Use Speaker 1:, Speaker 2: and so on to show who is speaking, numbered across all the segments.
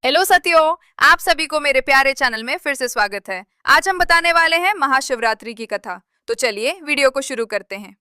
Speaker 1: Hello साथियों। आप सभी को मेरे प्यारे चैनल में फिर से स्वागत है। आज हम बताने वाले हैं महाशिवरात्रि की कथा। तो चलिए वीडियो को शुरू करते हैं।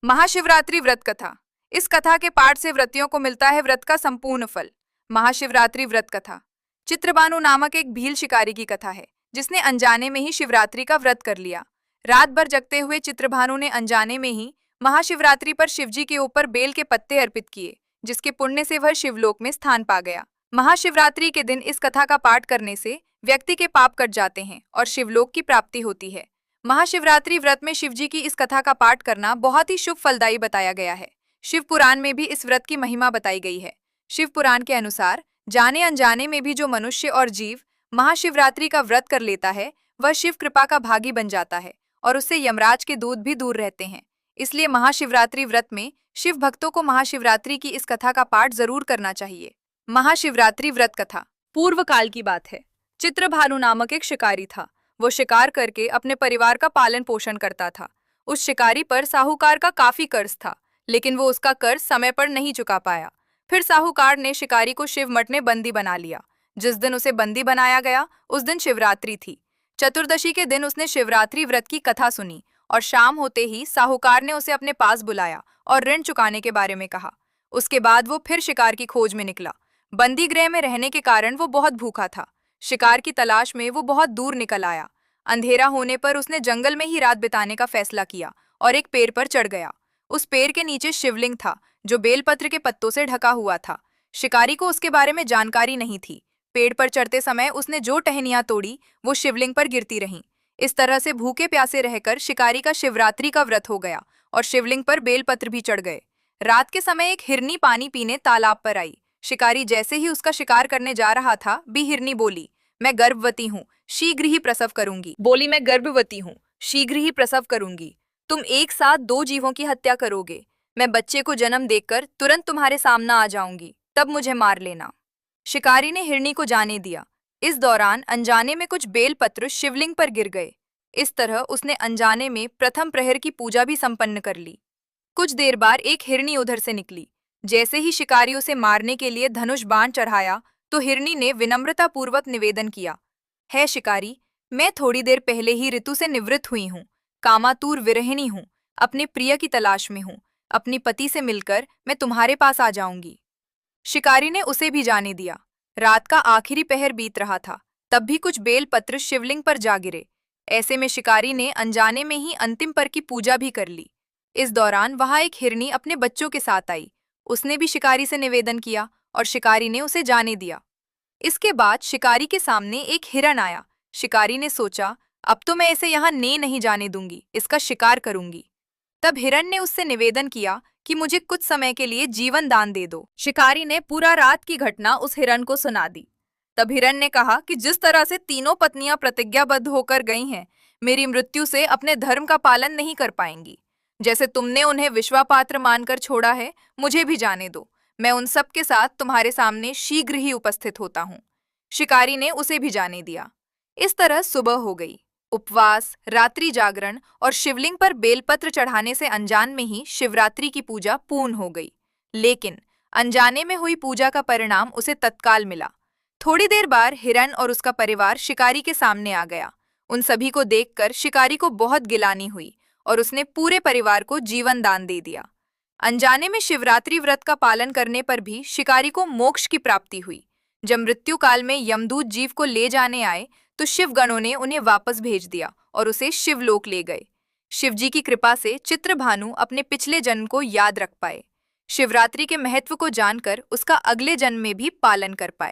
Speaker 1: महाशिवरात्रि व्रत कथा। इस कथा के पाठ से व्रतियों को मिलता है व्रत का संपूर्ण फल। महाशिवरात्रि व्रत कथा। चित्रभानु नामक एक भील शिकारी की कथा है जिसने अनजाने में ही शिवरात्रि का व्रत कर लिया। रात भर जगते हुए चित्रभानु ने अनजाने में ही महाशिवरात्रि पर शिवजी के ऊपर बेल के पत्ते अर्पित किए, जिसके पुण्य से वह शिवलोक में स्थान पा गया। महाशिवरात्रि के दिन इस कथा का पाठ करने से व्यक्ति के पाप कट जाते हैं और शिवलोक की प्राप्ति होती है। महाशिवरात्रि व्रत में शिवजी की इस कथा का पाठ करना बहुत ही शुभ फलदायी बताया गया है। शिव पुराण में भी इस व्रत की महिमा बताई गई है। शिव पुराण के अनुसार जाने अनजाने में भी जो मनुष्य और जीव महाशिवरात्रि का व्रत कर लेता है वह शिव कृपा का भागी बन जाता है और उससे यमराज के दूत भी दूर रहते हैं। इसलिए महाशिवरात्रि व्रत में शिव भक्तों को महाशिवरात्रि की इस कथा का पाठ जरूर करना चाहिए। महाशिवरात्रि व्रत कथा। पूर्व काल की बात है। चित्रभानु नामक एक शिकारी था। वो शिकार करके अपने परिवार का पालन पोषण करता था। उस शिकारी पर साहूकार का काफी कर्ज था, लेकिन वो उसका कर्ज समय पर नहीं चुका पाया। फिर साहूकार ने शिकारी को शिव मठ में बंदी बना लिया। जिस दिन उसे बंदी बनाया गया उस दिन शिवरात्रि थी। चतुर्दशी के दिन उसने शिवरात्रि व्रत की कथा सुनी और शाम होते ही साहूकार ने उसे अपने पास बुलाया और ऋण चुकाने के बारे में कहा। उसके बाद वो फिर शिकार की खोज में निकला। बंदी गृह में रहने के कारण वो बहुत भूखा था। शिकार की तलाश में वो बहुत दूर निकल आया। अंधेरा होने पर उसने जंगल में ही रात बिताने का फैसला किया और एक पेड़ पर चढ़ गया। उस पेड़ के नीचे शिवलिंग था जो बेलपत्र के पत्तों से ढका हुआ था। शिकारी को उसके बारे में जानकारी नहीं थी। पेड़ पर चढ़ते समय उसने जो टहनियां तोड़ी वो शिवलिंग पर गिरती रहीं। इस तरह से भूखे प्यासे रहकर शिकारी का शिवरात्रि का व्रत हो गया और शिवलिंग पर बेलपत्र भी चढ़ गए। रात के समय एक हिरनी पानी पीने तालाब पर आई। शिकारी जैसे ही उसका शिकार करने जा रहा था भी हिरनी बोली, मैं गर्भवती हूँ, शीघ्र ही प्रसव करूंगी। मैं गर्भवती हूँ, शीघ्र ही प्रसव करूंगी। तुम एक साथ दो जीवों की हत्या करोगे। मैं बच्चे को जन्म देकर तुरंत तुम्हारे सामने आ जाऊंगी, तब मुझे मार लेना। शिकारी ने हिरनी को जाने दिया। इस दौरान अनजाने में कुछ बेलपत्र शिवलिंग पर गिर गए। इस तरह उसने अनजाने में प्रथम प्रहर की पूजा भी संपन्न कर ली। कुछ देर बाद एक हिरनी उधर से निकली। जैसे ही शिकारी उसे मारने के लिए धनुष बाण चढ़ाया तो हिरनी ने विनम्रता पूर्वक निवेदन किया, है शिकारी, मैं थोड़ी देर पहले ही ऋतु से निवृत्त हुई हूँ, कामातुर विरहिणी हूँ, अपने प्रिय की तलाश में हूँ। अपनी पति से मिलकर मैं तुम्हारे पास आ जाऊंगी। शिकारी ने उसे भी जाने दिया। रात का आखिरी पहर बीत रहा था, तब भी कुछ बेल पत्र शिवलिंग पर जा गिरे। ऐसे में शिकारी ने अनजाने में ही अंतिम पर की पूजा भी कर ली। इस दौरान वहां एक हिरनी अपने बच्चों के साथ आई। उसने भी शिकारी से निवेदन किया और शिकारी ने उसे जाने दिया। इसके बाद शिकारी के सामने एक हिरन आया। शिकारी ने सोचा, अब तो मैं इसे यहाँ नहीं जाने दूंगी, इसका शिकार करूंगी। तब हिरन ने उससे निवेदन किया कि मुझे कुछ समय के लिए जीवन दान दे दो। शिकारी ने पूरा रात की घटना उस हिरन को सुना दी। तब हिरन ने कहा कि जिस तरह से तीनों पत्नियां प्रतिज्ञाबद्ध होकर गई हैं, मेरी मृत्यु से अपने धर्म का पालन नहीं कर पाएंगी। जैसे तुमने उन्हें विश्वापात्र मानकर छोड़ा है, मुझे भी जाने दो। मैं उन सब के साथ तुम्हारे सामने शीघ्र ही उपस्थित होता हूँ। शिकारी ने उसे भी जाने दिया। इस तरह सुबह हो गई। उपवास, रात्रि जागरण और शिवलिंग पर बेलपत्र चढ़ाने से अनजान में ही शिवरात्रि की पूजा पूर्ण हो गई। लेकिन अनजाने में हुई पूजा का परिणाम उसे तत्काल मिला। थोड़ी देर बाद हिरन और उसका परिवार शिकारी के सामने आ गया। उन सभी को देखकर शिकारी को बहुत गिलानी हुई और उसने पूरे परिवार को जीवन दान दे दिया। अनजाने में शिवरात्रि व्रत का पालन करने पर भी शिकारी को मोक्ष की प्राप्ति हुई। जब मृत्यु काल में यमदूत जीव को ले जाने आए तो शिवगणों ने उन्हें वापस भेज दिया और उसे शिवलोक ले गए। शिवजी की कृपा से चित्रभानु अपने पिछले जन्म को याद रख पाए, शिवरात्रि के महत्व को जानकर उसका अगले जन्म में भी पालन कर पाए।